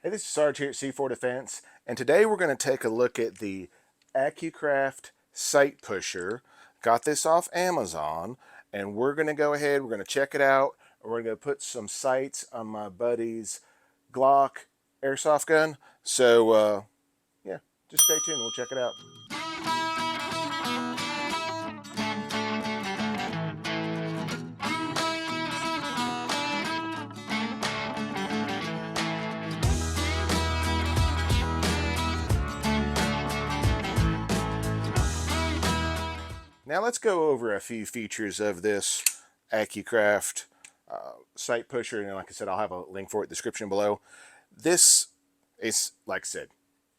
Hey, this is Sarge here at C4 Defense, and today we're going to take a look at the Accucraft sight pusher. Got this off Amazon, and we're going to go ahead, we're going to check it out, and we're going to put some sights on my buddy's Glock airsoft gun. So, yeah, just stay tuned, we'll check it out. Now let's go over a few features of this Accucraft sight pusher, and like I said, I'll have a link for it in the description below. This is, like I said,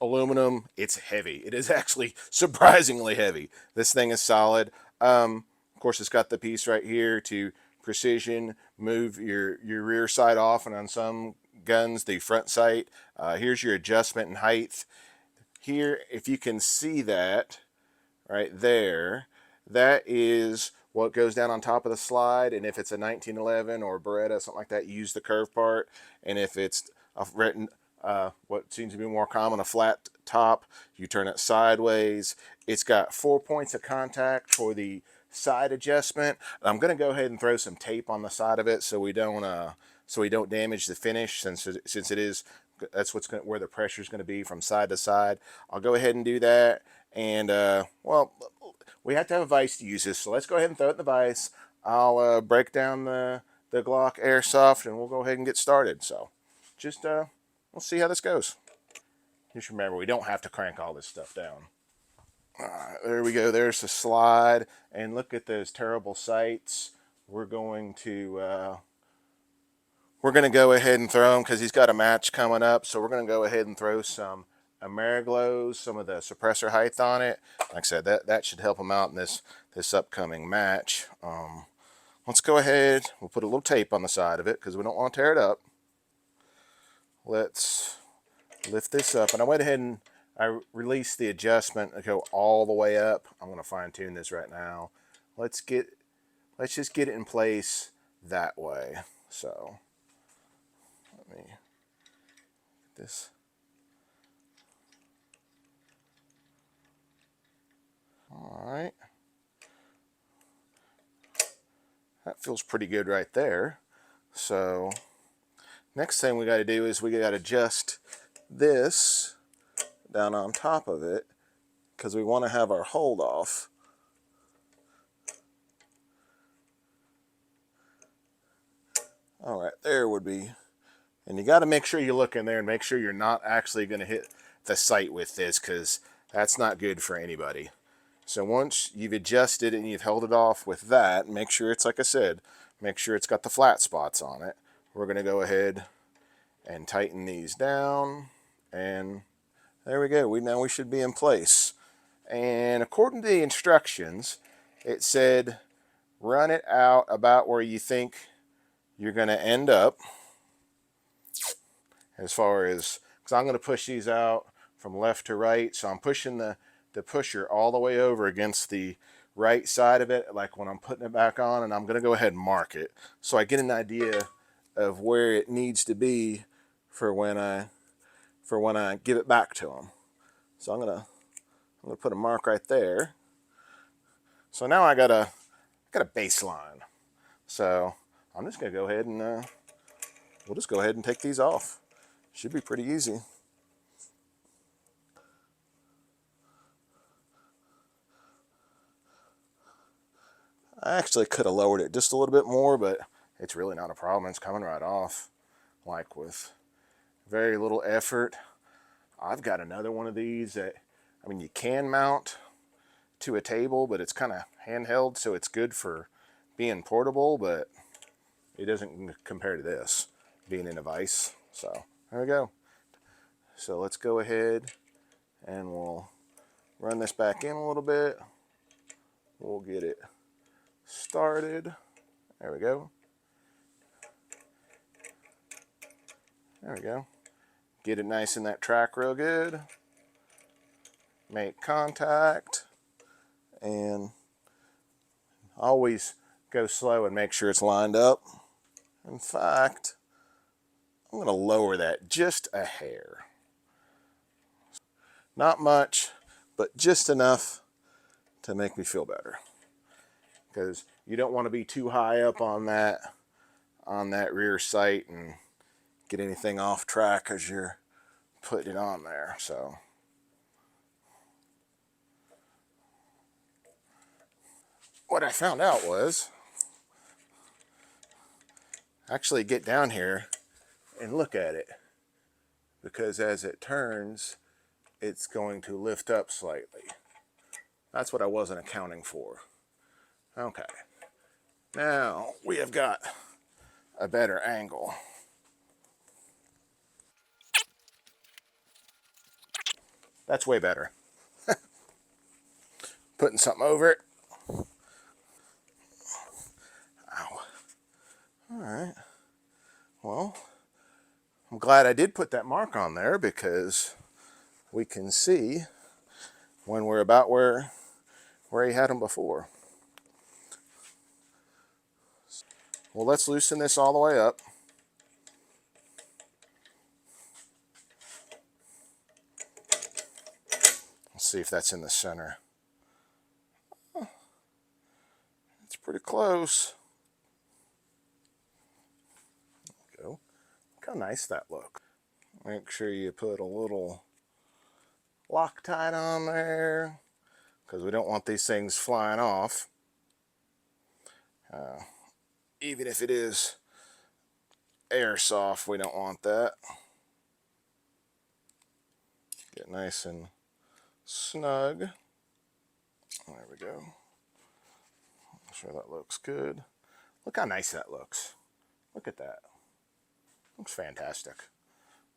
aluminum. It's heavy. It is actually surprisingly heavy. This thing is solid. Of course, it's got the piece right here to precision move your rear sight off, and on some guns, the front sight. Here's your adjustment in height. Here, if you can see that right there, that is what goes down on top of the slide. And if it's a 1911 or Beretta, something like that, use the curved part. And if it's what seems to be more common, a flat top, you turn it sideways. It's got 4 points of contact for the side adjustment. I'm going to go ahead and throw some tape on the side of it so we don't damage the finish, since it is, that's where the pressure is going to be from side to side. I'll go ahead and do that. And well, we have to have a vise to use this, so let's go ahead and throw it in the vise. I'll break down the Glock airsoft, and we'll go ahead and get started. So just we'll see how this goes. Just remember, we don't have to crank all this stuff down. All right, there we go. There's the slide, and look at those terrible sights. We're going to go ahead and throw them because he's got a match coming up. So we're going to go ahead and throw some ameriglos, some of the suppressor height on it. Like I said, that should help him out in this upcoming match. Let's go ahead. We'll put a little tape on the side of it because we don't want to tear it up. Let's lift this up, and I went ahead and I released the adjustment and go all the way up. I'm going to fine tune this right now. Let's just get it in place that way. So let me get this. All right, that feels pretty good right there. So next thing we got to do is we got to adjust this down on top of it because we want to have our hold off. All right, there would be, and you got to make sure you look in there and make sure you're not actually going to hit the sight with this, because that's not good for anybody. So once you've adjusted and you've held it off with that, make sure it's, like I said, make sure it's got the flat spots on it. We're going to go ahead and tighten these down, and there we go. Now we should be in place. And according to the instructions, it said run it out about where you think you're going to end up, as far as, because I'm going to push these out from left to right. So I'm pushing the pusher all the way over against the right side of it, like when I'm putting it back on, and I'm going to go ahead and mark it so I get an idea of where it needs to be for when I give it back to them. So I'm gonna put a mark right there. So now I got a baseline. So I'm just gonna go ahead and we'll just go ahead and take these off. Should be pretty easy. I actually could have lowered it just a little bit more, but it's really not a problem. It's coming right off, like with very little effort. I've got another one of these that, I mean, you can mount to a table, but it's kind of handheld, so it's good for being portable, but it doesn't compare to this being in a vise. So there we go. So let's go ahead and we'll run this back in a little bit. We'll get it started. There we go. There we go. Get it nice in that track real good. Make contact. And always go slow and make sure it's lined up. In fact, I'm going to lower that just a hair. Not much, but just enough to make me feel better. Because you don't want to be too high up on that rear sight and get anything off track as you're putting it on there. So what I found out was actually get down here and look at it, because as it turns it's going to lift up slightly. That's what I wasn't accounting for. Okay, now we have got a better angle. That's way better. Putting something over it. Ow. Alright. Well, I'm glad I did put that mark on there, because we can see when we're about where he had them before. Well, let's loosen this all the way up. Let's see if that's in the center. Oh, it's pretty close. There we go. Look how nice that looks. Make sure you put a little Loctite on there, because we don't want these things flying off. Even if it is airsoft, we don't want that. Get nice and snug. There we go. I'm sure that looks good. Look how nice that looks. Look at that. Looks fantastic.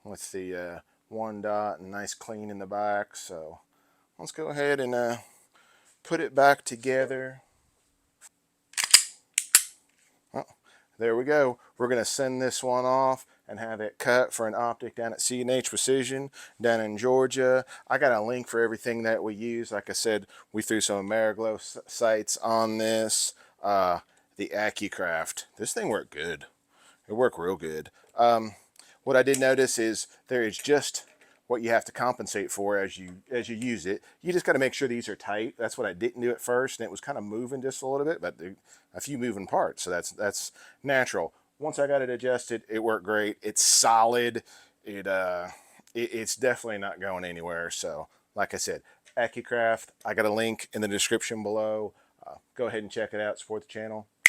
With the one dot and nice clean in the back. So let's go ahead and put it back together. Oh, there we go. We're going to send this one off and have it cut for an optic down at C&H Precision down in Georgia. I got a link for everything that we use. Like I said, we threw some ameriglo sights on this. The Accucraft. This thing worked good. It worked real good. What I did notice is there is just what you have to compensate for as you use it. You just got to make sure these are tight. That's what I didn't do at first, and it was kind of moving just a little bit, but a few moving parts, so that's natural. Once I got it adjusted, it worked great. It's solid. It's definitely not going anywhere. So like I said, Accucraft, I got a link in the description below. Go ahead and check it out. Support the channel.